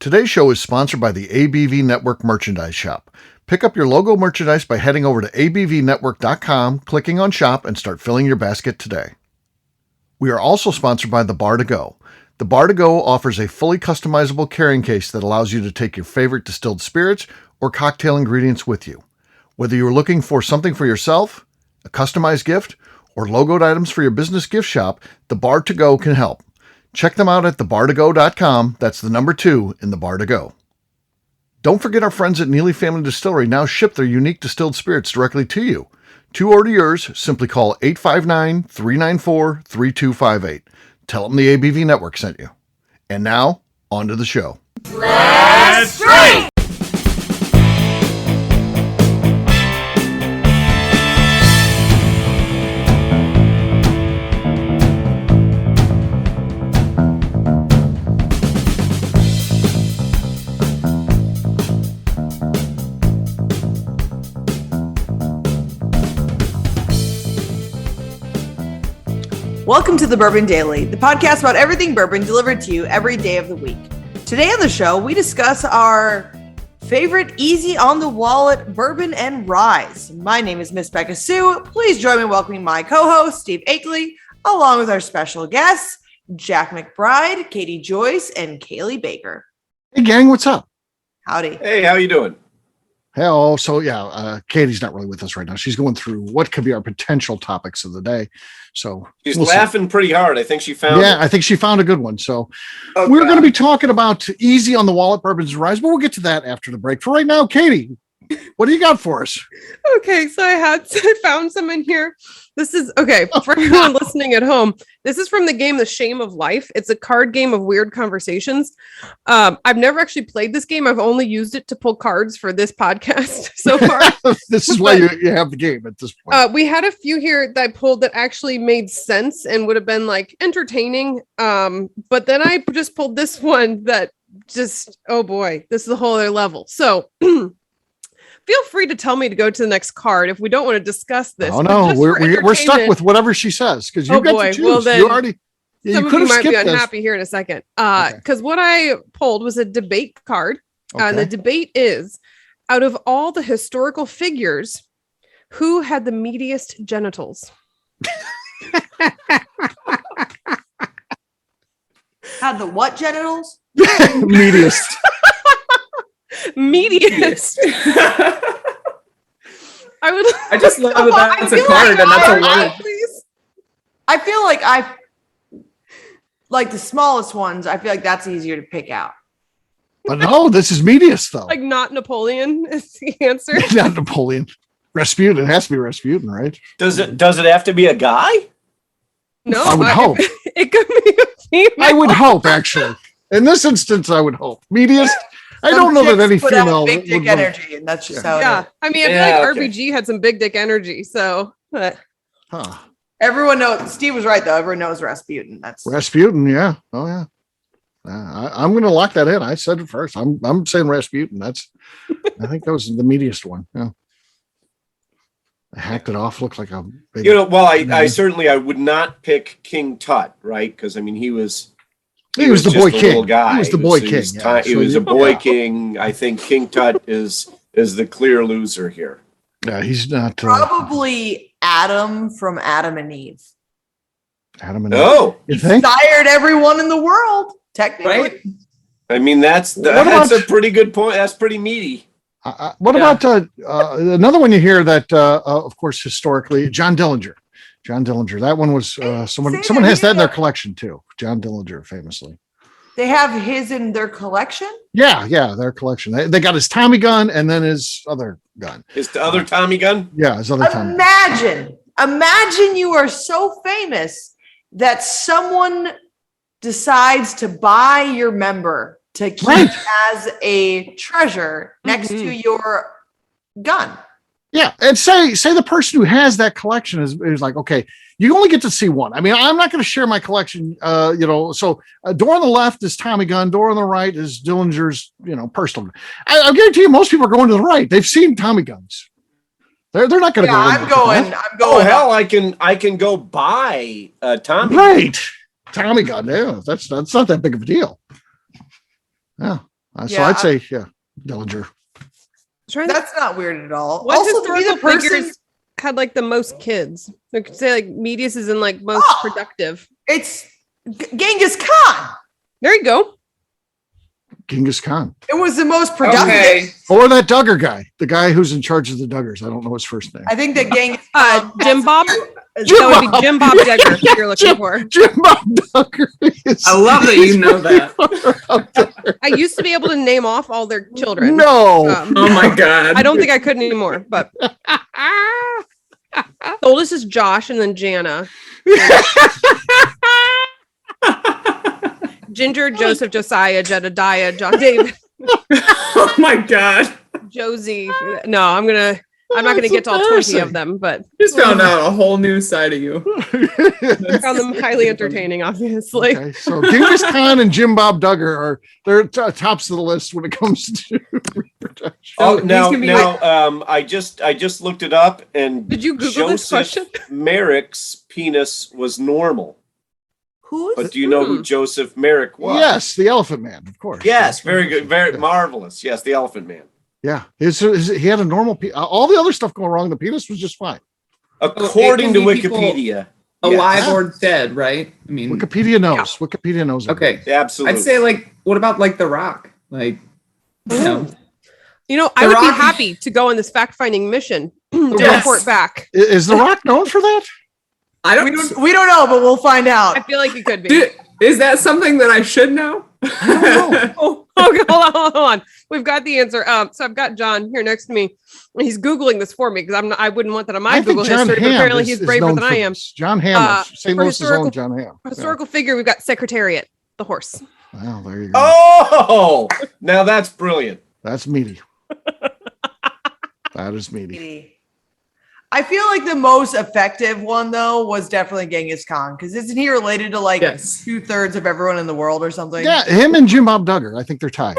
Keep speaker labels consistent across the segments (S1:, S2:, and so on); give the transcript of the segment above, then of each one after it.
S1: Today's show is sponsored by the ABV Network Merchandise Shop. Pick up your logo merchandise by heading over to abvnetwork.com, clicking on Shop, and start filling your basket today. We are also sponsored by the Bar to Go. The Bar to Go offers a fully customizable carrying case that allows you to take your favorite distilled spirits or cocktail ingredients with you. Whether you're looking for something for yourself, a customized gift, or logoed items for your business gift shop, the Bar to Go can help. Check them out at thebar2go.com. That's the number 2 in the Bar to Go. Don't forget our friends at Neely Family Distillery now ship their unique distilled spirits directly to you. To order yours, simply call 859-394-3258. Tell them the ABV Network sent you. And now, on to the show.
S2: Let's drink!
S3: Welcome to the Bourbon Daily, the podcast about everything bourbon delivered to you every day of the week. Today on the show, we discuss our favorite easy on the wallet bourbon and ryes. My name is Miss Beka Sue. Please join me in welcoming my co-host, Steve Akeley, along with our special guests, Jack McBride, Katie Joyce, and Cailee Baker.
S1: Hey gang, what's up?
S3: Howdy.
S4: Hey, how you doing?
S1: Hello. So Katie's not really with us right now. She's going through what could be our potential topics of the day. So
S4: she's laughing pretty hard. I think she found it.
S1: I think she found a good one. So we're going to be talking about easy on the wallet bourbons and ryes, but we'll get to that after the break. For right now, Katie, what do you got for us?
S2: Okay, so I found some in here. This is okay for everyone listening at home. This is from the game The Shame of Life. It's a card game of weird conversations. I've never actually played this game. I've only used it to pull cards for this podcast so far.
S1: This is why you have the game at this point.
S2: We had a few here that I pulled that actually made sense and would have been like entertaining. But then I just pulled this one that just, oh boy, this is a whole other level. So feel free to tell me to go to the next card if we don't want to discuss this.
S1: Oh no, we're stuck with whatever she says because you got to choose.
S2: Well, then,
S1: you already
S2: some of you might be unhappy here in a second. Because what I pulled was a debate card. And the debate is, out of all the historical figures, who had the meatiest genitals?
S3: Had the what genitals?
S1: Meatiest.
S2: Meatiest.
S4: I just love that that's a card and that's a word.
S3: I feel like the smallest ones, I feel like that's easier to pick out.
S1: But no, this is meatiest though.
S2: Like not Napoleon is the answer.
S1: Not Napoleon. Rasputin. It has to be Rasputin, right?
S4: Does it have to be a guy?
S2: No,
S1: I would hope.
S2: It could be a female.
S1: I would hope, actually. In this instance, I would hope. Meatiest. I don't know that any female
S3: big dick energy, and that's just how it is.
S2: I mean, I feel like RBG had some big dick energy, so
S3: everyone knows. Steve was right though. Everyone knows Rasputin. That's
S1: Rasputin. Yeah. Oh yeah. I'm going to lock that in. I said it first. I'm saying Rasputin. I think that was the meatiest one. Yeah. I hacked it off. Looked like a big.
S4: I would not pick King Tut, right? Because I mean, he was
S1: the boy king.
S4: Guy.
S1: He was the boy king.
S4: He was a boy king. I think King Tut is the clear loser here.
S1: Yeah, he's not.
S3: Probably Adam from Adam and Eve.
S1: Adam and Eve.
S4: Oh,
S3: he sired everyone in the world, technically.
S4: Right? I mean, that's a pretty good point. That's pretty meaty.
S1: What about another one you hear that, of course, historically, John Dillinger. John Dillinger. That one was someone has that in their collection too. John Dillinger, famously.
S3: They have his in their collection?
S1: Yeah, their collection. They got his Tommy gun and then his other gun.
S4: His other Tommy gun?
S1: Yeah, his other Tommy gun.
S3: Imagine you are so famous that someone decides to buy your member to keep as a treasure next to your dur.
S1: Yeah, and say the person who has that collection is like, okay, you only get to see one. I mean, I'm not going to share my collection, So door on the left is Tommy gun, door on the right is Dillinger's, personal. I guarantee you, most people are going to the right. They've seen Tommy guns. They're not going to go.
S3: I'm going.
S4: Oh hell, I can go buy a Tommy.
S1: Right, Tommy gun. Yeah, that's not that big of a deal. Yeah, So I'd say, Dillinger.
S3: That's not weird at all.
S2: What
S3: Also, to be the
S2: historical
S3: person
S2: figures had like the most kids? I could say like Medius is in like most productive.
S3: it's Genghis Khan.
S2: There you go.
S1: Genghis Khan.
S3: It was the most productive.
S5: Okay.
S1: Or that Duggar guy, the guy who's in charge of the Duggars. I don't know his first name.
S3: I think that Genghis Khan
S2: Jim Bob. That would be Jim Bob Duggar you're looking for.
S1: Jim Bob Duggar.
S5: I love that you know that.
S2: I used to be able to name off all their children.
S1: No.
S5: Oh my God.
S2: I don't think I could anymore, but the oldest is Josh and then Jana. Ginger, Joseph, Josiah, Jedediah, John David,
S5: Oh my God.
S2: Josie. No, I'm not gonna get to all 20 of them, but
S5: Just found out a whole new side of you.
S2: I found them highly entertaining, obviously.
S1: Okay, so Genghis Khan and Jim Bob Duggar they're tops of the list when it comes to reproduction.
S5: Oh, these
S4: I just looked it up, and
S2: Did you Google this question?
S4: Merrick's penis was normal. But do you know who Joseph Merrick was?
S1: Yes, the Elephant Man, of course.
S4: Yes, very good, very marvelous. Yes, the Elephant Man.
S1: Yeah, he had a normal all the other stuff going wrong. The penis was just fine.
S4: According to
S5: can be people
S4: Wikipedia.
S5: Alive
S1: Yes.
S5: or dead, right? I mean,
S1: Wikipedia knows. Yeah. Wikipedia knows.
S5: Okay.
S4: Absolutely.
S5: I'd say, like, what about like The Rock? Like, you know,
S2: I would be happy to go on this fact-finding mission to report back.
S1: Is The Rock known for that?
S5: I don't.
S3: We don't know, but we'll find out.
S2: I feel like it could be.
S5: Dude, is that something that I should know?
S2: Okay, hold on. We've got the answer. So I've got John here next to me. He's Googling this for me because I wouldn't want that on my Google history, but apparently he's braver than I am.
S1: John Hamm, St. Louis's own John Hamm.
S2: Historical figure, we've got Secretariat, the horse.
S1: Wow, there you go.
S4: Oh, now that's brilliant.
S1: That's meaty. That is meaty.
S3: I feel like the most effective one though was definitely Genghis Khan because isn't he related to like 2/3 of everyone in the world or something?
S1: Yeah, him and Jim Bob Duggar. I think they're tied.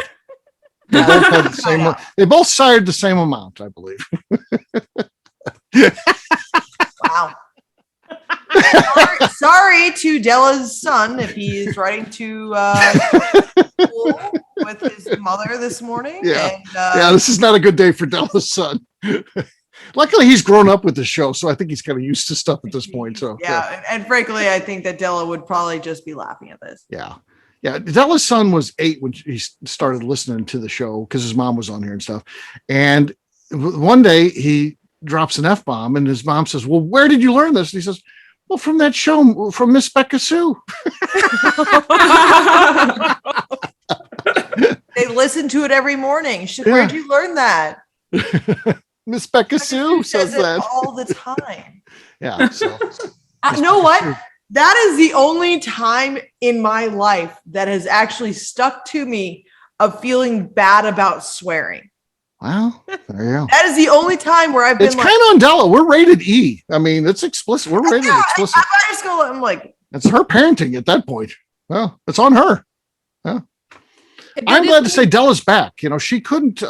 S1: They both had the same. They both sired the same amount, I believe.
S3: Wow. Sorry to Della's son if he's riding to school with his mother this morning.
S1: Yeah,
S3: and,
S1: this is not a good day for Della's son. Luckily, he's grown up with the show, so I think he's kind of used to stuff at this point. So
S3: and frankly, I think that Della would probably just be laughing at this.
S1: Yeah. Della's son was 8 when he started listening to the show because his mom was on here and stuff. And one day he drops an F-bomb, and his mom says, "Well, where did you learn this?" And he says, "Well, from that show, from Miss Beka Sue."
S3: They listen to it every morning. Where'd you learn that?
S1: Miss Beka Sue says that
S3: all the time.
S1: Yeah. So
S3: you know what? That is the only time in my life that has actually stuck to me of feeling bad about swearing.
S1: Well, there you go.
S3: That is the only time where I've been.
S1: It's kind of on Della. We're rated E. I mean, it's explicit. We're rated explicit.
S3: I'm like,
S1: it's her parenting at that point. Well, it's on her. Yeah. I'm glad to say Della's back. She couldn't.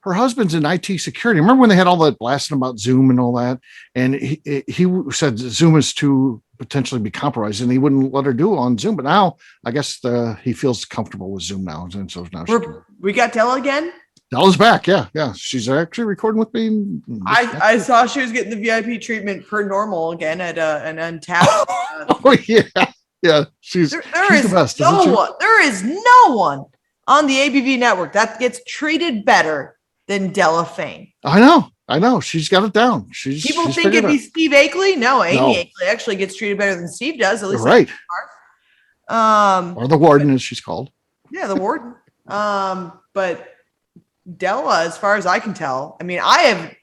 S1: Her husband's in IT security. Remember when they had all that blasting about Zoom and all that? And he said Zoom is to potentially be compromised, and he wouldn't let her do it on Zoom. But now I guess he feels comfortable with Zoom now, and so now
S3: we got Della again.
S1: Della's back. Yeah. She's actually recording with me.
S3: I saw she was getting the VIP treatment per normal again at an Untapped.
S1: Oh yeah. She's the best.
S3: There is no one on the ABV network that gets treated better than Della Fane.
S1: I know. She's got it down.
S3: People think it'd be Steve Akeley. No, Amy Akeley actually gets treated better than Steve does. At least
S1: right. Or the warden, as she's called.
S3: Yeah, the warden. But Della, as far as I can tell, I mean, I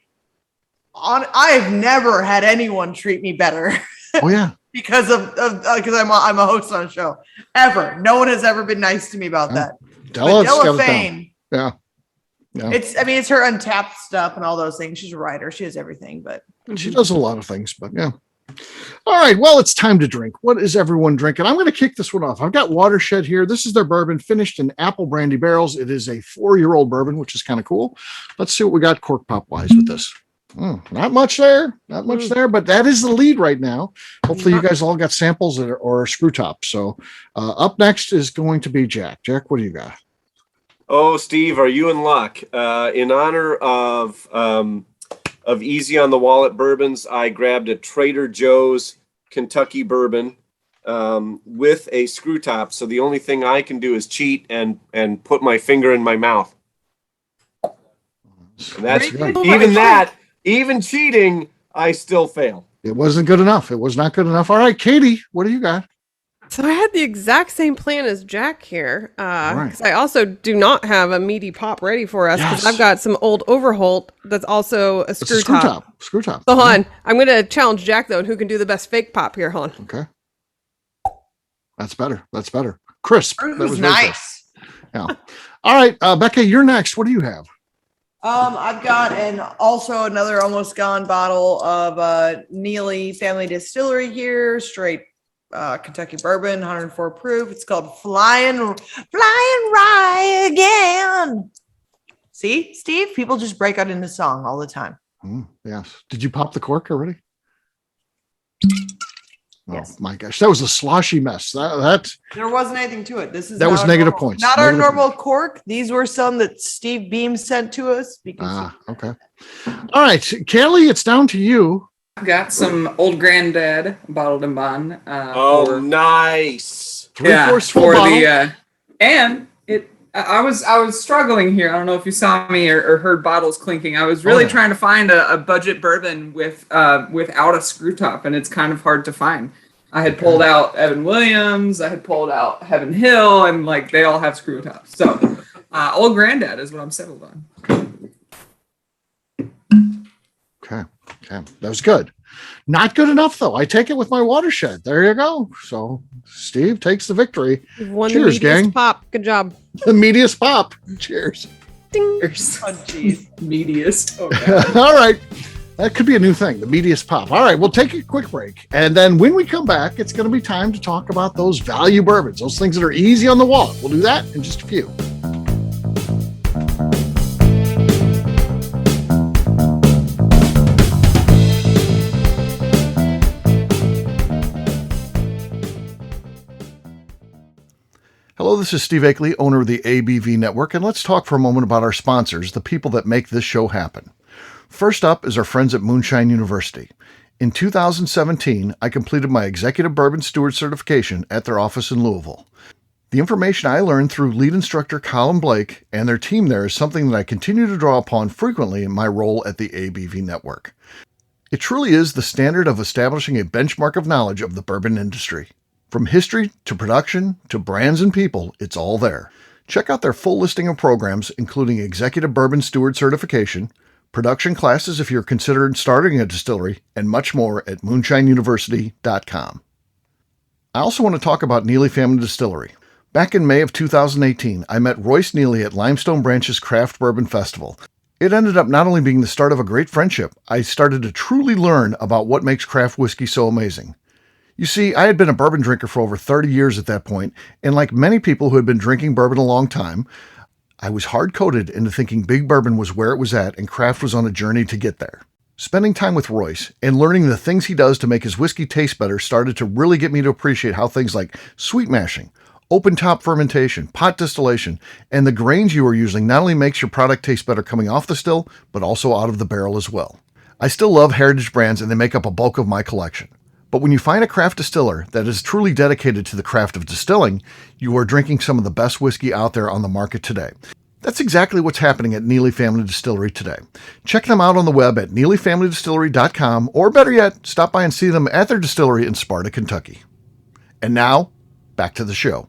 S3: have never had anyone treat me better.
S1: Oh yeah.
S3: because I'm a host on a show. Ever. No one has ever been nice to me about that. Della Fane.
S1: Yeah. Yeah.
S3: It's her Untapped stuff and all those things. She's a writer. She has everything, but
S1: she does a lot of things, but yeah. All right. Well, it's time to drink. What is everyone drinking? I'm going to kick this one off. I've got Watershed here. This is their bourbon finished in apple brandy barrels. It is a 4-year-old bourbon, which is kind of cool. Let's see what we got cork pop wise with this. Not much there, but that is the lead right now. Hopefully you guys all got samples or screw tops. So up next is going to be Jack. Jack, what do you got?
S4: Oh, Steve, are you in luck? In honor of Easy on the Wallet bourbons, I grabbed a Trader Joe's Kentucky bourbon with a screw top. So the only thing I can do is cheat and put my finger in my mouth. And that's even cheating, I still fail.
S1: It wasn't good enough. It was not good enough. All right, Katie, what do you got?
S2: So I had the exact same plan as Jack here.
S1: Right.
S2: Because I also do not have a meaty pop ready for us because I've got some old Overholt that's also a screw top.
S1: Screw top.
S2: So hold on. I'm going to challenge Jack though, and who can do the best fake pop here. Hold on.
S1: Okay. That's better. Crisp.
S3: That
S1: was
S3: nice.
S1: Yeah. All right, Beka, you're next. What do you have?
S3: I've got also another almost gone bottle of Neely Family Distillery here, straight Kentucky bourbon, 104 proof. It's called Flying Rye Again. See, Steve, people just break out into song all the time.
S1: Yes. Did you pop the cork already?
S3: Yes.
S1: Oh my gosh, that was a sloshy mess. That
S3: there wasn't anything to it. That
S1: was negative points.
S3: Not our normal cork. These were some that Steve Beam sent to us.
S1: Okay. All right, Cailee, it's down to you.
S5: I've got some Old Granddad bottled and bond.
S4: Nice.
S1: 3/4 full bottle.
S5: And it. I was struggling here. I don't know if you saw me or heard bottles clinking. I was really trying to find a budget bourbon without a screw top, and it's kind of hard to find. I had pulled out Evan Williams, I had pulled out Heaven Hill, and like they all have screw tops. So Old Granddad is what I'm settled on.
S1: Okay. That was good. Not good enough, though. I take it with my watershed. There you go. So Steve takes the victory.
S2: You've won
S1: Cheers,
S2: the meatiest
S1: gang.
S2: pop. Good job.
S1: The meatiest pop. Cheers.
S2: Ding.
S3: Oh, jeez.
S5: Meatiest. Oh,
S1: All right. That could be a new thing, the meatiest pop. All right, we'll take a quick break. And then when we come back, it's going to be time to talk about those value bourbons, those things that are easy on the wallet. We'll do that in just a few. Hello, this is Steve Akeley, owner of the ABV Network, and let's talk for a moment about our sponsors, the people that make this show happen. First up is our friends at Moonshine University. In 2017, I completed my Executive Bourbon Steward certification at their office in Louisville. The information I learned through lead instructor Colin Blake and their team there is something that I continue to draw upon frequently in my role at the ABV Network. It truly is the standard of establishing a benchmark of knowledge of the bourbon industry. From history to production to brands and people, it's all there. Check out their full listing of programs, including Executive Bourbon Steward Certification, production classes if you're considering starting a distillery, and much more at moonshineuniversity.com. I also want to talk about Neely Family Distillery. Back in May of 2018, I met Royce Neely at Limestone Branch's Craft Bourbon Festival. It ended up not only being the start of a great friendship, I started to truly learn about what makes craft whiskey so amazing. You see, I had been a bourbon drinker for over 30 years at that point, and like many people who had been drinking bourbon a long time, I was hard-coded into thinking big bourbon was where it was at and craft was on a journey to get there. Spending time with Royce and learning the things he does to make his whiskey taste better started to really get me to appreciate how things like sweet mashing, open top fermentation, pot distillation, and the grains you are using not only makes your product taste better coming off the still, but also out of the barrel as well. I still love heritage brands and they make up a bulk of my collection. But when you find a craft distiller that is truly dedicated to the craft of distilling, you are drinking some of the best whiskey out there on the market today. That's exactly what's happening at Neely Family Distillery today. Check them out on the web at neelyfamilydistillery.com, or better yet, stop by and see them at their distillery in Sparta, Kentucky. And now, back to the show.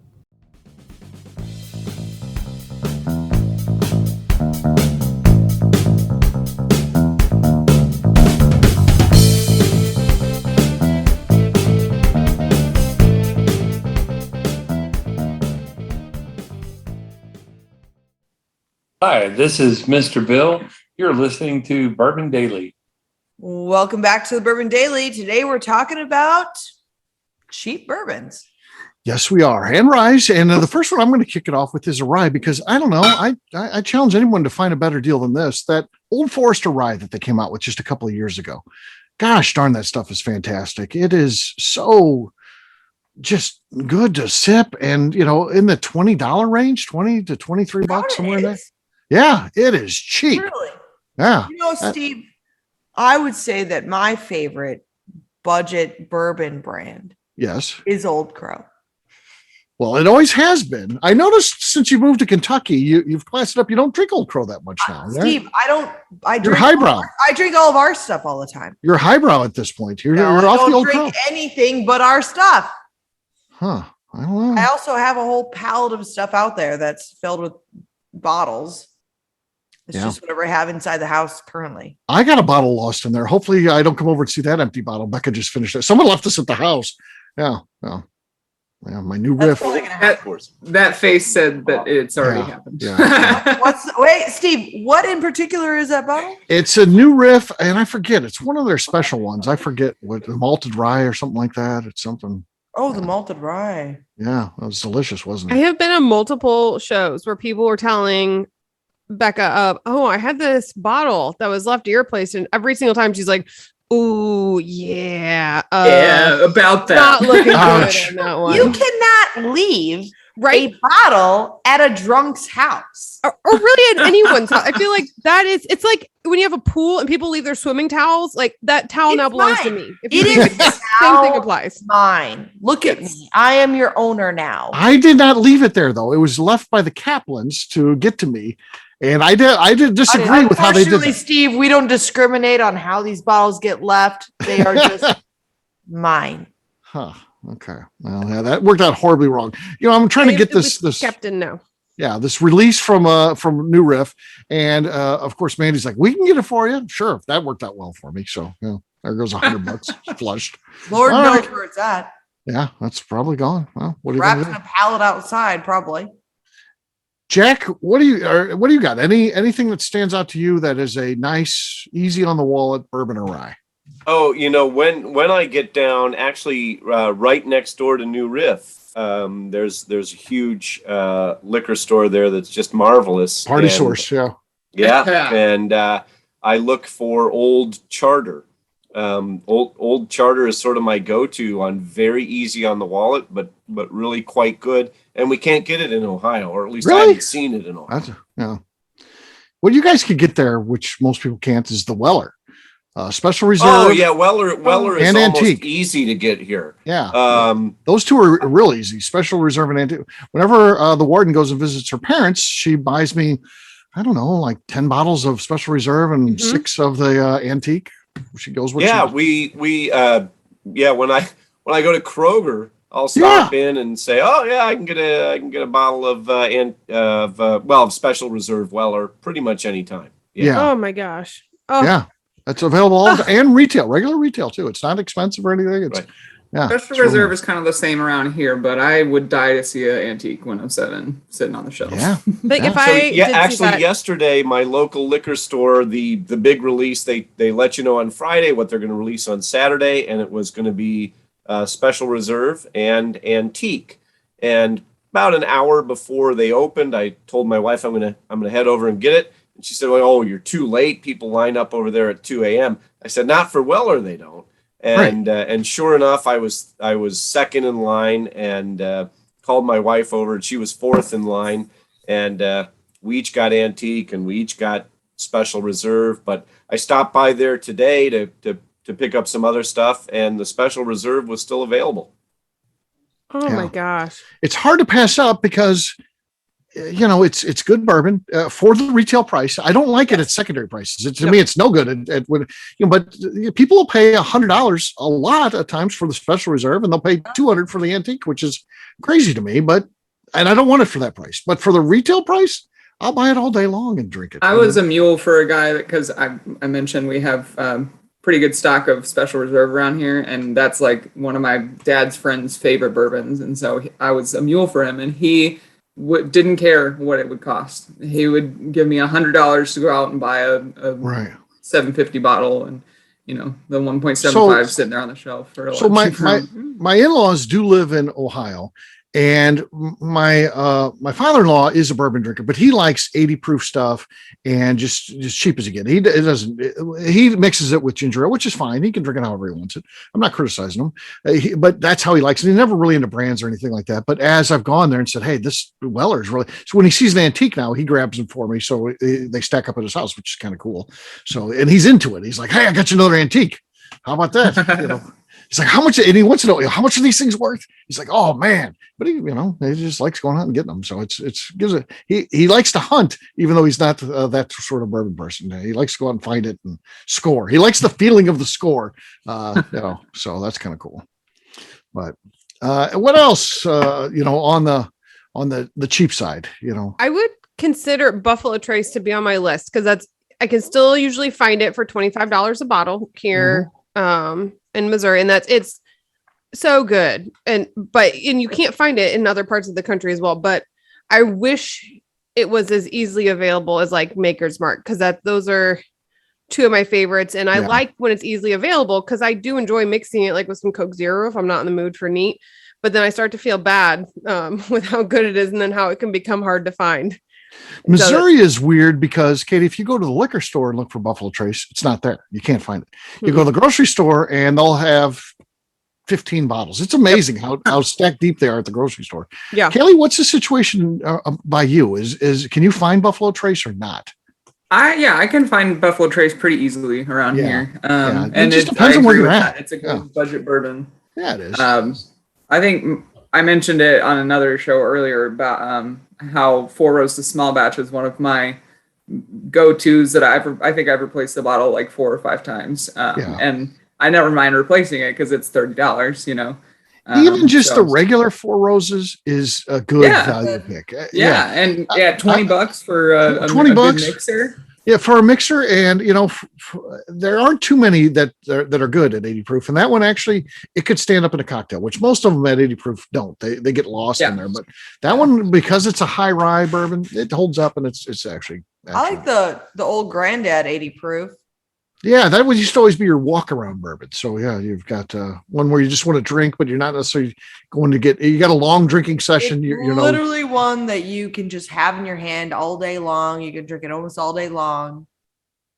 S6: Hi, this is Mr. Bill. You're listening to Bourbon Daily.
S3: Welcome back to the Bourbon Daily. Today we're talking about cheap bourbons.
S1: Yes, we are. And ryes. And the first one I'm going to kick it off with is a rye because I don't know. I challenge anyone to find a better deal than this. That Old Forester rye that they came out with just a couple of years ago. Gosh darn, that stuff is fantastic. It is so just good to sip, and in the $20 range, 20 to 23 bucks, somewhere in there. Yeah, it is cheap.
S3: Really?
S1: Yeah.
S3: Steve, I would say that my favorite budget bourbon brand is Old Crow.
S1: Well, it always has been. I noticed since you moved to Kentucky, you've classed it up. You don't drink Old Crow that much now.
S3: Steve,
S1: right?
S3: I don't. I
S1: You're
S3: drink
S1: highbrow.
S3: I drink all of our stuff all the time.
S1: You're highbrow at this point. You're
S3: I
S1: off the
S3: don't
S1: Old Crow.
S3: drink anything but our stuff.
S1: Huh. I don't know.
S3: I also have a whole pallet of stuff out there that's filled with bottles. It's just whatever I have inside the house currently.
S1: I got a bottle lost in there. Hopefully I don't come over and see that empty bottle. Becca just finished it. Someone left us at the house. Yeah. Yeah, my new riff.
S5: That face said that it's already happened.
S1: Yeah.
S3: Wait, Steve, what in particular is that bottle?
S1: It's a new riff, and I forget. It's one of their special ones. I forget what, the malted rye or something like that. It's something.
S3: Oh, the malted rye.
S1: Yeah, it was delicious, wasn't it?
S2: I have been on multiple shows where people were telling Becca, I had this bottle that was left at your place, and every single time she's like, "Ooh, yeah,
S5: about that.
S2: Not looking good on that one."
S3: You cannot leave a bottle at a drunk's house,
S2: or really at anyone's house. I feel like it's like when you have a pool and people leave their swimming towels. Like that towel now belongs to me. If
S3: it is
S2: same thing applies.
S3: Mine. Look at me. I am your owner now.
S1: I did not leave it there though. It was left by the Kaplans to get to me. And I did disagree with how they did that.
S3: Steve, we don't discriminate on how these bottles get left. They are just mine.
S1: Huh. Okay. Well, yeah, that worked out horribly wrong. I'm trying to get this
S2: Captain now.
S1: Yeah, this release from New Riff, and of course Mandy's like, "We can get it for you." Sure, that worked out well for me. So there goes $100 flushed.
S3: Lord knows where it's at.
S1: Yeah, that's probably gone. Well, what are you
S3: wrapped in a pallet outside, probably.
S1: Jack, what do you got? Anything that stands out to you that is a nice, easy on the wallet bourbon or rye?
S4: Oh, when I get down, actually, right next door to New Riff, there's a huge liquor store there that's just marvelous.
S1: Party Source, yeah.
S4: Yeah, and I look for Old Charter. Old Charter is sort of my go-to on very easy on the wallet, but really quite good. And we can't get it in Ohio, or at least I haven't seen it in Ohio.
S1: What you guys could get there, which most people can't, is the Weller. Special Reserve.
S4: Oh yeah, Weller is
S1: and
S4: almost
S1: Antique.
S4: easy to get here.
S1: Yeah, those two are real easy. Special Reserve and Antique. Whenever the warden goes and visits her parents, she buys me, I don't know, like 10 bottles of Special Reserve and 6 of the Antique. She goes with.
S4: Yeah, we when I go to Kroger, I'll stop in and say, "Oh yeah, I can get a bottle of Special Reserve Weller pretty much anytime."
S2: Yeah. Oh my gosh. Oh.
S1: Yeah, that's available and retail, regular retail too. It's not expensive or anything. It's
S5: Special Reserve is kind of the same around here, but I would die to see an Antique 107 sitting on the shelf.
S1: Yeah,
S2: like if
S4: yesterday, my local liquor store, the big release, they let you know on Friday what they're going to release on Saturday, and it was going to be Special Reserve and Antique. And about an hour before they opened, I told my wife I'm gonna head over and get it, and she said, "Well, oh, you're too late. People line up over there at 2 a.m." I said, "Not for Weller, they don't." And sure enough, I was second in line, and called my wife over, and she was fourth in line, and we each got Antique and we each got Special Reserve. But I stopped by there today to pick up some other stuff, and the Special Reserve was still available.
S2: Oh my gosh!
S1: It's hard to pass up because it's good bourbon for the retail price. I don't like it at secondary prices. To me, it's no good. But people will pay $100 a lot of times for the Special Reserve, and they'll pay $200 for the Antique, which is crazy to me. And I don't want it for that price. But for the retail price, I'll buy it all day long and drink it.
S5: I was a mule for a guy because I mentioned we have pretty good stock of Special Reserve around here, and that's like one of my dad's friends' favorite bourbons. And so I was a mule for him, and he didn't care what it would cost. He would give me $100 to go out and buy a $7.50 bottle, and the 1.75 sitting there on the shelf for a lot.
S1: So my in-laws do live in Ohio, And my father-in-law is a bourbon drinker, but he likes 80 proof stuff and just cheap as you get. He mixes it with ginger ale, which is fine. He can drink it however he wants it. I'm not criticizing him, but that's how he likes it. He's never really into brands or anything like that. But as I've gone there and said, hey, this Weller's really, so when he sees an antique now, he grabs them for me. So they stack up at his house, which is kind of cool. So, and he's into it. He's like, hey, I got you another antique. How about that? He's like, how much? And he wants to know, how much are these things worth? He's like, oh man, but he just likes going out and getting them. So he likes to hunt, even though he's not that sort of bourbon person. He likes to go out and find it and score. He likes the feeling of the score, so that's kind of cool. But what else, on the cheap side,
S2: I would consider Buffalo Trace to be on my list because I can still usually find it for $25 a bottle here. In Missouri, and it's so good. And you can't find it in other parts of the country as well. But I wish it was as easily available as like Maker's Mark, because those are two of my favorites. And I like when it's easily available because I do enjoy mixing it like with some Coke Zero if I'm not in the mood for neat. But then I start to feel bad with how good it is and then how it can become hard to find.
S1: Missouri is weird because, Katie, if you go to the liquor store and look for Buffalo Trace, it's not there. You can't find it. You go to the grocery store and they'll have 15 bottles. It's amazing how stacked deep they are at the grocery store.
S2: Yeah.
S1: Kaylee, what's the situation by you? Can you find Buffalo Trace or not?
S5: I can find Buffalo Trace pretty easily around here. And
S1: it just depends on where you're at.
S5: It's a good budget bourbon.
S1: Yeah, it is.
S5: I think I mentioned it on another show earlier about how Four Roads to Small Batch is one of my go-tos that I think I've replaced the bottle like 4 or 5 times. And I never mind replacing it because it's $30,
S1: Even just the regular Four Roses is a good value pick.
S5: And $20 for a
S1: $20
S5: good mixer.
S1: Yeah, for a mixer, and there aren't too many that are good at 80 proof, and that one actually it could stand up in a cocktail, which most of them at 80 proof don't. They get lost in there, but that one, because it's a high rye bourbon, it holds up, and it's actually
S3: I like the old Granddad 80 proof.
S1: Yeah, that used to always be your walk around bourbon. So yeah, you've got one where you just want to drink, but you're not necessarily going to get. You got a long drinking session. You're
S3: literally one that you can just have in your hand all day long. You can drink it almost all day long,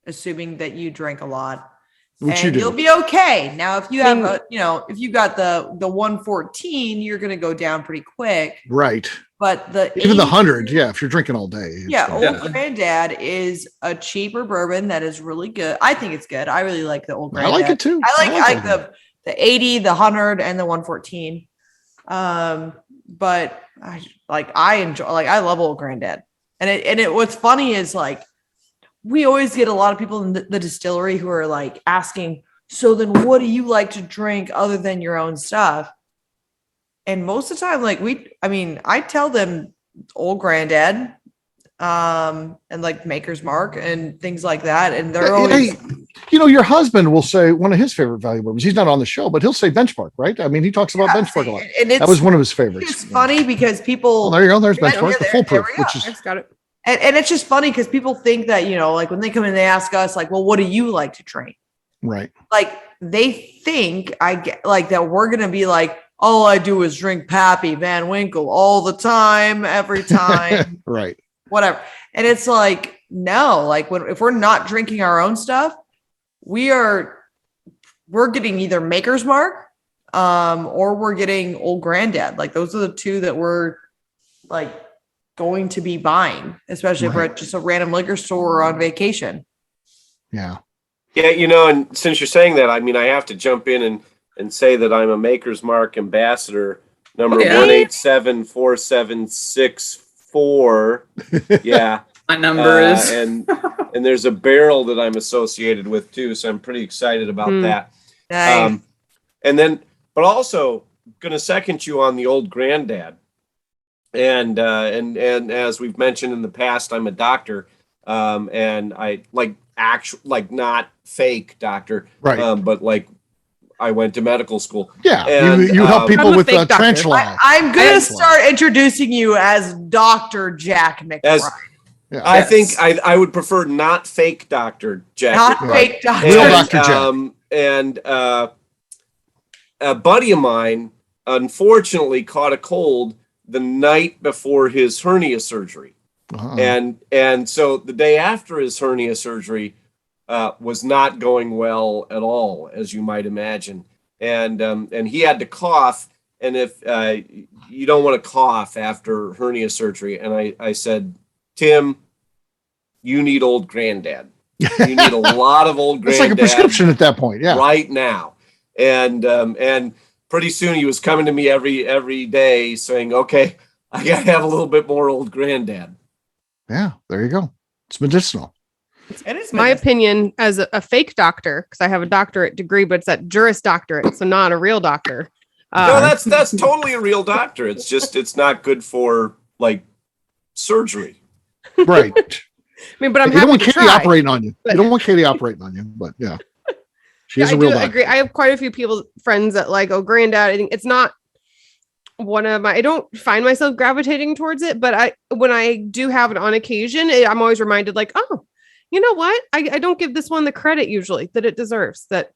S3: assuming that you drink a lot,
S1: which you do.
S3: You'll be okay. Now, if you have if you got the 114, you're going to go down pretty quick,
S1: right?
S3: But
S1: even the 100, if you're drinking all day.
S3: Old Granddad is a cheaper bourbon that is really good. I think it's good. I really like the Old Granddad.
S1: I like it too.
S3: I like the 80, the 100, and the 114. But I love Old Granddad. And what's funny is like we always get a lot of people in the distillery who are like asking, so then what do you like to drink other than your own stuff? And most of the time, I tell them Old Granddad, and like Maker's Mark and things like that. And they're always,
S1: your husband will say one of his favorite value bourbons. He's not on the show, but he'll say Benchmark, right? I mean, he talks about Benchmark a lot. And that was one of his favorites.
S3: It's funny because people.
S1: Well, there you go. There's Benchmark, the full proof, which is
S2: got it.
S3: And it's just funny because people think that like when they come in, they ask us like, well, what do you like to drink?
S1: Right.
S3: Like they think I get like that. We're gonna be like, all I do is drink Pappy Van Winkle all the time, every time.
S1: Right.
S3: Whatever. And it's like, no, like if we're not drinking our own stuff, we're getting either Maker's Mark, or we're getting Old Granddad. Like those are the two that we're like going to be buying, especially if we're at just a random liquor store or on vacation.
S1: Yeah.
S4: Yeah. And since you're saying that, I mean, I have to jump in and say that I'm a Maker's Mark ambassador, number 1874764. Yeah.
S5: My number is.
S4: And there's a barrel that I'm associated with too, so I'm pretty excited about that.
S3: Nice.
S4: But also going to second you on the Old Granddad. And as we've mentioned in the past, I'm a doctor, and I not fake doctor,
S1: right?
S4: But like, I went to medical school.
S1: Yeah, and, you help people with tarantula.
S3: I'm going to start introducing you as Dr. Jack McBride.
S4: I think I would prefer not fake Dr. Jack.
S3: Not fake Dr.
S1: Real Dr. Jack.
S4: And a buddy of mine, unfortunately, caught a cold the night before his hernia surgery. And so the day after his hernia surgery was not going well at all, as you might imagine. And he had to cough. And if you don't want to cough after hernia surgery, and I said, Tim, you need old granddad. You need a lot of old granddad.
S1: It's like a prescription at that point, yeah.
S4: Right now. And pretty soon he was coming to me every day saying, okay, I got to have a little bit more old granddad.
S1: Yeah, there you go. It's medicinal.
S3: It is
S2: My opinion as a fake doctor, because I have a doctorate degree, but it's that Juris Doctorate, so not a real doctor.
S4: No, that's totally a real doctor. It's just, it's not good for like surgery.
S1: Right.
S2: I mean, but I'm
S1: You don't
S2: happy
S1: want
S2: to
S1: Katie
S2: try.
S1: operating on you.
S2: But-
S1: You don't want Katie operating on you, but yeah. She is
S2: I
S1: a real
S2: do
S1: doctor.
S2: agree. I have quite a few people, friends that like, oh, granddad. I think it's not one of my. I don't find myself gravitating towards it, but when I do have it on occasion, I'm always reminded, like, oh, you know what? I don't give this one the credit usually that it deserves. That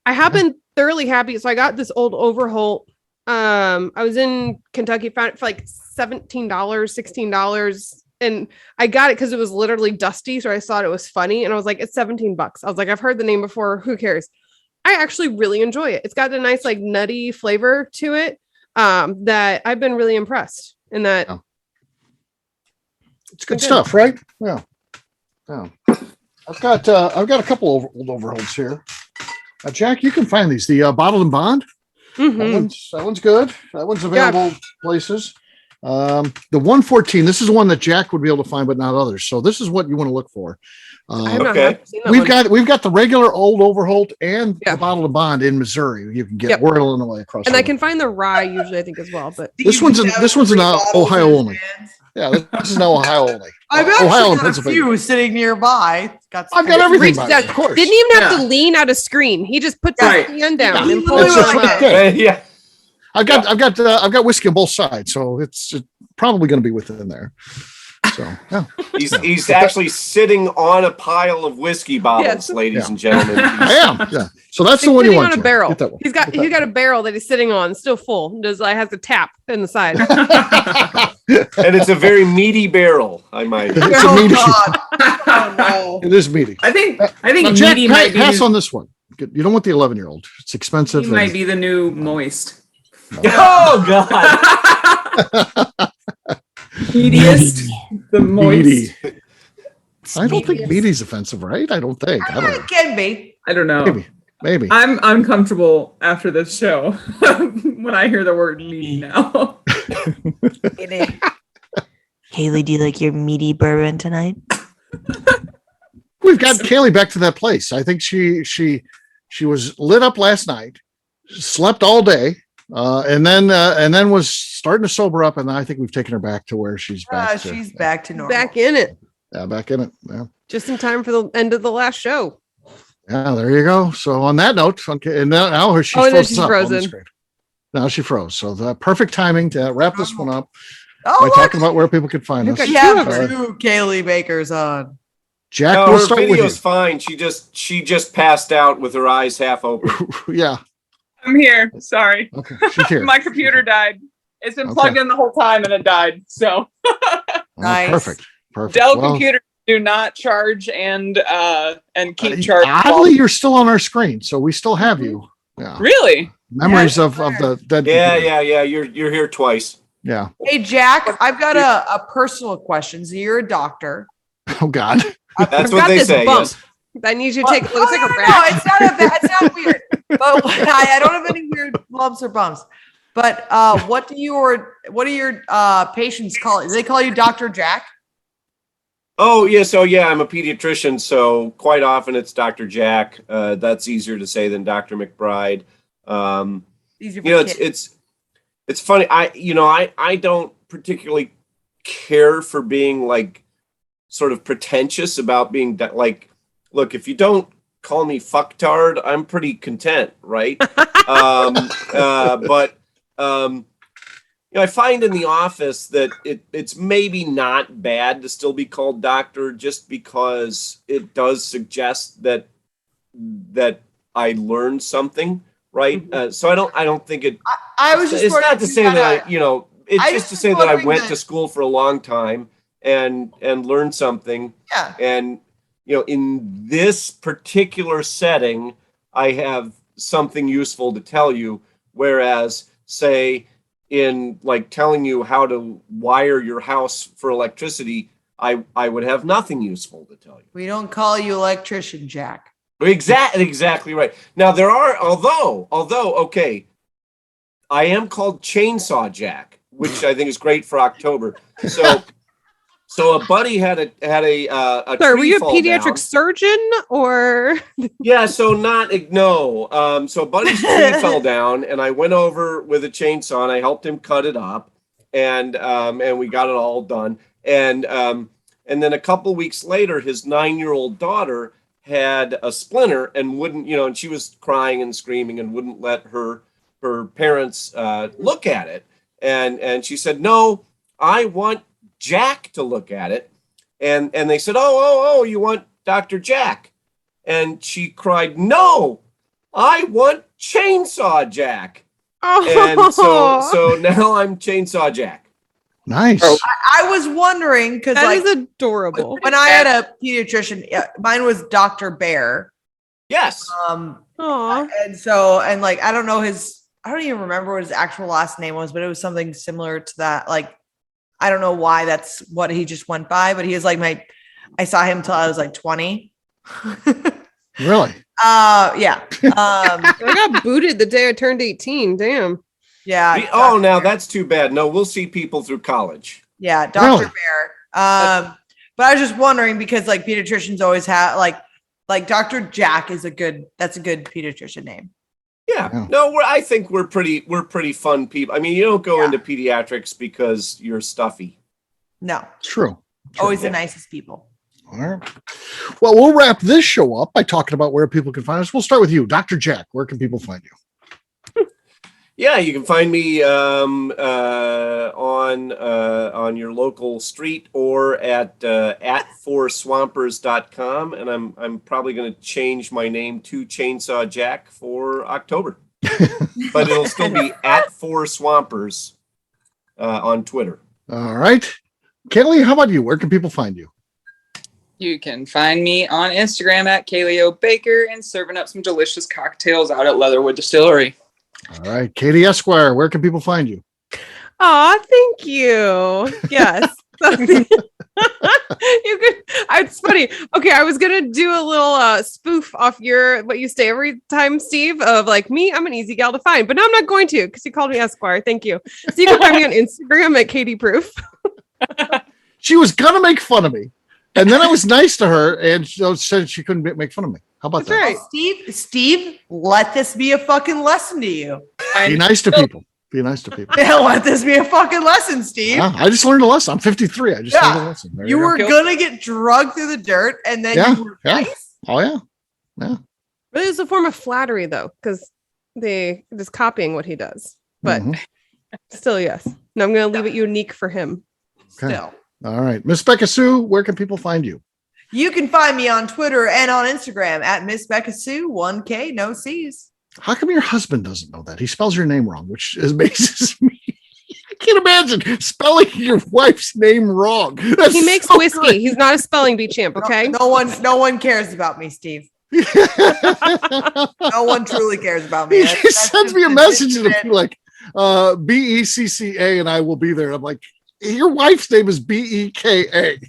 S2: I have been thoroughly happy. So I got this old Overholt. I was in Kentucky, found it for like $17, $16. And I got it because it was literally dusty. So I thought it was funny. And I was like, it's $17. I was like, I've heard the name before. Who cares? I actually really enjoy it. It's got a nice, like, nutty flavor to it that I've been really impressed in that.
S1: Yeah. It's good stuff, right? Yeah. Yeah. I've got a couple of old Overholts here. Jack, you can find these. The Bottled and Bond.
S2: Mhm.
S1: That one's good. That one's available places. The 114. This is the one that Jack would be able to find, but not others. So this is what you want to look for.
S2: I have not
S4: Okay.
S2: seen that
S1: We've
S2: one.
S1: got the regular old Overholt and
S2: Yeah.
S1: the Bottled and Bond in Missouri. You can get
S2: Yep.
S1: or Illinois across.
S2: And
S1: the
S2: I
S1: way.
S2: can find the rye usually, I think, as well. But
S1: This one's an Ohio only. Yeah, this is now Ohio only.
S3: I've
S1: Ohio
S3: actually
S1: and
S3: got a
S1: Pennsylvania.
S3: few sitting nearby.
S1: I've got everything,
S2: reached
S1: by
S2: down.
S1: it, of course.
S2: Didn't even have
S5: Yeah.
S2: to lean out a screen. He just puts
S5: Right.
S2: his hand down
S1: Yeah.
S2: and pulls
S1: That's
S2: it
S1: just what
S2: up.
S1: it did.
S4: Yeah.
S1: I've got whiskey on both sides, so it's probably going to be within there. So yeah,
S4: He's actually sitting on a pile of whiskey bottles,
S2: Yes.
S4: ladies
S1: Yeah.
S4: and gentlemen.
S1: I am. Yeah, so that's
S2: He's
S1: the one you
S2: sitting
S1: want.
S2: on a
S1: Jack.
S2: barrel.
S1: Get that one.
S2: He's got a barrel that he's sitting on, still full. Does has a tap in the side.
S4: And it's a very meaty barrel, I might add.
S1: It's a
S3: Oh,
S1: meaty.
S3: God. Oh, no.
S1: It is meaty.
S5: I think
S1: Now, Jack,
S5: meaty might be
S1: pass on this one. You don't want the 11-year-old. It's expensive.
S5: he might be the new moist.
S4: Oh, God.
S5: Meatiest, the moist.
S1: meaty. I don't think meaty's offensive, right? I don't think. I don't know.
S3: It can be.
S5: I don't know.
S1: Maybe.
S5: I'm uncomfortable after this show when I hear the word meaty now.
S7: Cailee, do you like your meaty bourbon tonight?
S1: We've got Kaylee back to that place. I think she was lit up last night, slept all day, and then was starting to sober up. And I think we've taken her back to where she's back.
S3: She's back to normal.
S2: Back in it.
S1: Yeah, back in it. Yeah.
S2: Just in time for the end of the last show.
S1: Yeah, there you go. So on that note, okay, and now she's
S2: Oh, and then
S1: frozen
S2: she's
S1: up on the
S2: frozen.
S1: screen. Now she froze. So the perfect timing to wrap this one up
S3: Oh,
S1: by
S3: look.
S1: talking about where people can find us.
S2: got
S3: We have
S2: two
S3: two Kaylee Bakers on.
S1: Jack,
S4: No,
S1: we'll
S4: her
S1: start with
S4: video's fine. She just passed out with her eyes half open.
S1: you. Yeah.
S5: I'm here. Sorry.
S1: Okay. She's here.
S5: My computer died. It's been
S1: Okay.
S5: plugged in the whole time and it died. So
S1: Oh,
S3: Nice.
S1: Perfect. Perfect.
S5: Dell
S1: Well,
S5: computers do not charge and keep charging.
S1: Oddly, you're still on our screen, so we still have you. Yeah.
S5: Really?
S1: Memories of the dead.
S4: Yeah,
S1: computer.
S4: yeah. You're here twice.
S1: Yeah.
S3: Hey, Jack, I've got a personal question. So you're a doctor.
S1: Oh God.
S4: That's
S2: I've
S4: what
S2: got
S4: they
S2: this
S4: say.
S2: bump.
S4: Yes.
S2: I need you to take a look. It's like a
S3: No,
S2: rat.
S3: it's not weird. But I don't have any weird lumps or bumps. But what do your patients call it? Do they call you Dr. Jack?
S4: Oh, yeah. So, yeah, I'm a pediatrician. So quite often it's Dr. Jack. That's easier to say than Dr. McBride.
S3: Easier for
S4: You know,
S3: kids.
S4: it's funny. I don't particularly care for being like sort of pretentious about being like, look, if you don't call me fucktard, I'm pretty content, right? But I find in the office that it's maybe not bad to still be called doctor, just because it does suggest that I learned something, right? So I don't think it.
S3: I was just
S4: It's
S3: wondering
S4: not to
S3: if you
S4: say
S3: had
S4: that it's just to say that I went to school for a long time and learned something.
S3: Yeah.
S4: And, in this particular setting, I have something useful to tell you. Whereas, say, in like telling you how to wire your house for electricity, I would have nothing useful to tell you.
S3: We don't call you electrician, Jack.
S4: Exactly right. Now there are, although, okay, I am called Chainsaw Jack, which I think is great for October. So a buddy had a
S2: Sorry,
S4: tree
S2: were you a
S4: fall
S2: pediatric
S4: down.
S2: surgeon or?
S4: Yeah, so no. So buddy's tree fell down, and I went over with a chainsaw and I helped him cut it up, and we got it all done. And then a couple weeks later, his 9-year-old daughter had a splinter and wouldn't, and she was crying and screaming and wouldn't let her parents look at it. And she said, "No, I want Jack to look at it." And they said, oh, you want Dr. Jack? And she cried, "No, I want Chainsaw Jack." And so now I'm Chainsaw Jack.
S1: Nice.
S3: I was wondering because
S2: That is adorable.
S3: when I had a pediatrician, mine was Dr. Bear.
S4: Yes.
S2: Aw.
S3: And I don't know I don't even remember what his actual last name was, but it was something similar to that. Like, I don't know why that's what he just went by, but he was like I saw him till I was like 20.
S1: Really?
S3: Yeah.
S2: I got booted the day I turned 18. Damn.
S3: Yeah.
S4: Now that's too bad. No, we'll see people through college.
S3: Yeah, Dr.
S1: Really?
S3: Bear. But I was just wondering because like pediatricians always have like Dr. Jack is that's a good pediatrician name.
S4: Yeah.
S1: Yeah.
S4: No, I think we're pretty fun people. I mean, you don't go into pediatrics because you're stuffy.
S3: No.
S1: True.
S3: Always the nicest people.
S1: All right. Well, we'll wrap this show up by talking about where people can find us. We'll start with you, Dr. Jack. Where can people find you?
S4: Yeah, you can find me on your local street or at 4swampers.com, and I'm probably going to change my name to Chainsaw Jack for October, but it'll still be at 4swampers on Twitter.
S1: All right. Cailee, how about you? Where can people find you?
S5: You can find me on Instagram at Kaylee Baker and serving up some delicious cocktails out at Leatherwood Distillery.
S1: All right. Katie Esquire, where can people find you?
S2: Aw, thank you. Yes. You could. It's funny. Okay, I was gonna do a little spoof off what you say every time, Steve. Of like me, I'm an easy gal to find, but no, I'm not going to because you called me Esquire. Thank you. So you can find me on Instagram at Katie Proof.
S1: She was gonna make fun of me, and then I was nice to her, and she said she couldn't make fun of me. How about
S2: That's
S1: that?
S2: right.
S3: Steve, let this be a fucking lesson to you.
S1: Be nice to people. Be nice to people.
S3: Yeah, let this be a fucking lesson, Steve.
S1: Yeah, I just learned a lesson. I'm 53. I just learned a lesson. There
S3: You
S1: go.
S3: were gonna get drugged through the dirt, and then you were nice.
S1: Oh yeah. Yeah.
S2: Really, it's a form of flattery, though, because they just copying what he does. But still, yes. No, I'm going to leave it unique for him.
S1: Okay.
S3: Still.
S1: All right. Miss Beka Sue, where can people find you?
S3: You can find me on Twitter and on Instagram at Miss Beka Sue, 1K, no C's.
S1: How come your husband doesn't know that? He spells your name wrong, which amazes me. I can't imagine spelling your wife's name wrong. That's
S2: He makes
S1: so
S2: whiskey.
S1: great.
S2: He's not a spelling bee champ, okay?
S3: No one cares about me, Steve. No one truly cares about me.
S1: He
S3: That's
S1: sends
S3: just
S1: me a
S3: the
S1: message and
S3: shit.
S1: it'll be like BECCA and I will be there. And I'm like, your wife's name is BEKA.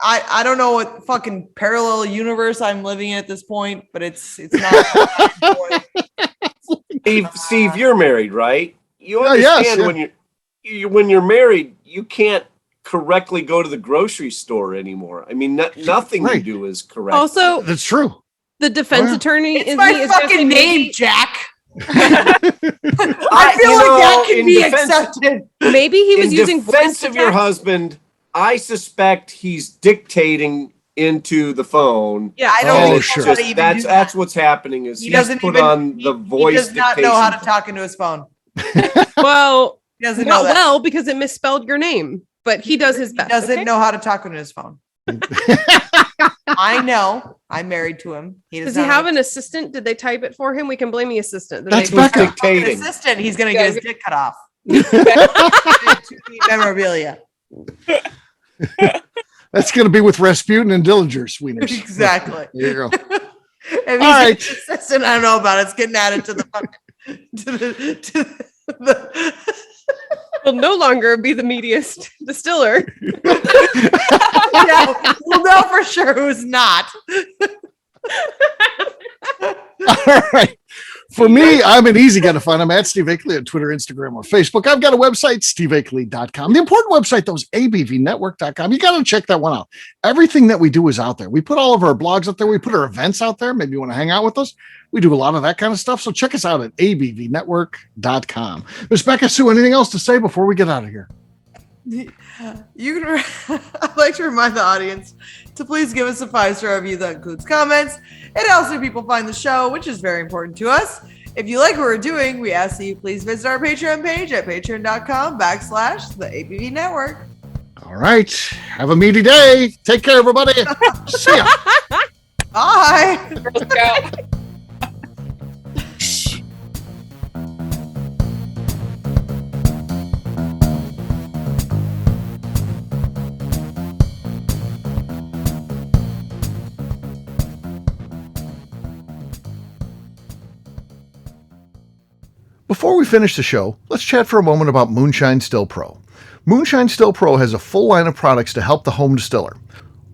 S3: I don't know what fucking parallel universe I'm living in at this point, but it's not.
S4: Steve, you're married, right? You
S1: yes,
S4: understand when you're married, you can't correctly go to the grocery store anymore. I mean, nothing you do is correct.
S2: Also,
S1: That's true.
S2: the defense attorney
S3: It's
S2: is
S3: my
S2: is gonna say
S3: fucking name,
S2: maybe,
S3: Jack. I feel like that can be accepted.
S2: maybe he was
S4: in
S2: using
S4: defense
S2: voice
S4: of your
S2: text.
S4: husband, I suspect he's dictating into the phone.
S3: Yeah, I
S1: Oh,
S3: don't think
S1: sure.
S3: how to even do
S4: That's
S3: that.
S4: what's happening is
S3: He
S4: he's
S3: doesn't
S4: put
S3: even-
S4: on the voice
S3: He does not
S4: dictation.
S3: know how to talk into his phone.
S2: Well,
S3: He doesn't
S2: not
S3: know that.
S2: well because it misspelled your name, but he does his
S3: He
S2: best.
S3: doesn't
S2: okay?
S3: know how to talk into his phone. I know. I'm married to him.
S2: Does he have an assistant? Did they type it for him? We can blame the assistant. Did
S1: That's
S2: they-
S1: Becca.
S3: an
S4: dictating.
S3: assistant? He's gonna get his dick cut off. Memorabilia.
S1: That's going to be with Rasputin and Dillinger Sweeters.
S3: Exactly.
S1: There you go.
S3: If he's
S1: All right.
S3: assistant, I don't know about it. It's getting added to the
S2: Will no longer be the meatiest distiller.
S3: Yeah, we'll know for sure who's not.
S1: All right. For me, I'm an easy guy to find. I'm at Steve Akeley on Twitter, Instagram, or Facebook. I've got a website, steveakeley.com. The important website, though, is abvnetwork.com. You got to check that one out. Everything that we do is out there. We put all of our blogs out there. We put our events out there. Maybe you want to hang out with us. We do a lot of that kind of stuff. So check us out at abvnetwork.com. Ms. Beka Sue, anything else to say before we get out of here?
S3: I'd like to remind the audience to please give us a 5-star review that includes comments. It helps new people find the show, which is very important to us. If you like what we're doing, we ask that you please visit our Patreon page at patreon.com/the ABV Network.
S1: All right. Have a meaty day. Take care, everybody. See ya.
S3: Bye.
S5: Girl Scout.
S1: Before we finish the show, let's chat for a moment about Moonshine Still Pro. Moonshine Still Pro has a full line of products to help the home distiller.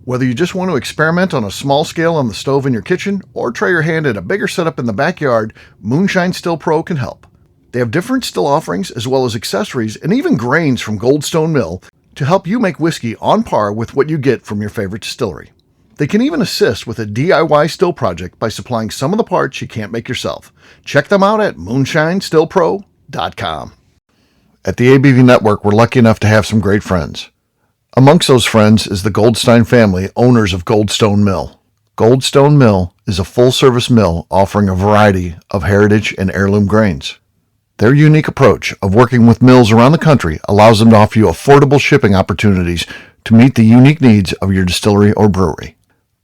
S1: Whether you just want to experiment on a small scale on the stove in your kitchen or try your hand at a bigger setup in the backyard, Moonshine Still Pro can help. They have different still offerings as well as accessories and even grains from Goldstone Mill to help you make whiskey on par with what you get from your favorite distillery. They can even assist with a DIY still project by supplying some of the parts you can't make yourself. Check them out at moonshinestillpro.com. At the ABV Network, we're lucky enough to have some great friends. Amongst those friends is the Goldstein family, owners of Goldstone Mill. Goldstone Mill is a full-service mill offering a variety of heritage and heirloom grains. Their unique approach of working with mills around the country allows them to offer you affordable shipping opportunities to meet the unique needs of your distillery or brewery.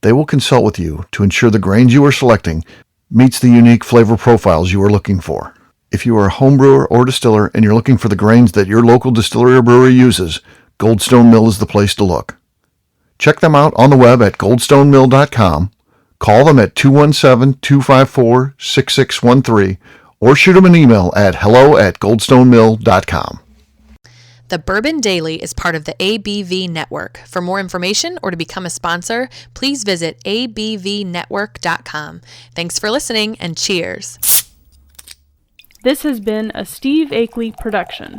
S1: They will consult with you to ensure the grains you are selecting meets the unique flavor profiles you are looking for. If you are a home brewer or distiller and you're looking for the grains that your local distillery or brewery uses, Goldstone Mill is the place to look. Check them out on the web at goldstonemill.com, call them at 217-254-6613, or shoot them an email at hello@goldstonemill.com.
S8: The Bourbon Daily is part of the ABV Network. For more information or to become a sponsor, please visit abvnetwork.com. Thanks for listening and cheers.
S9: This has been a Steve Akeley production.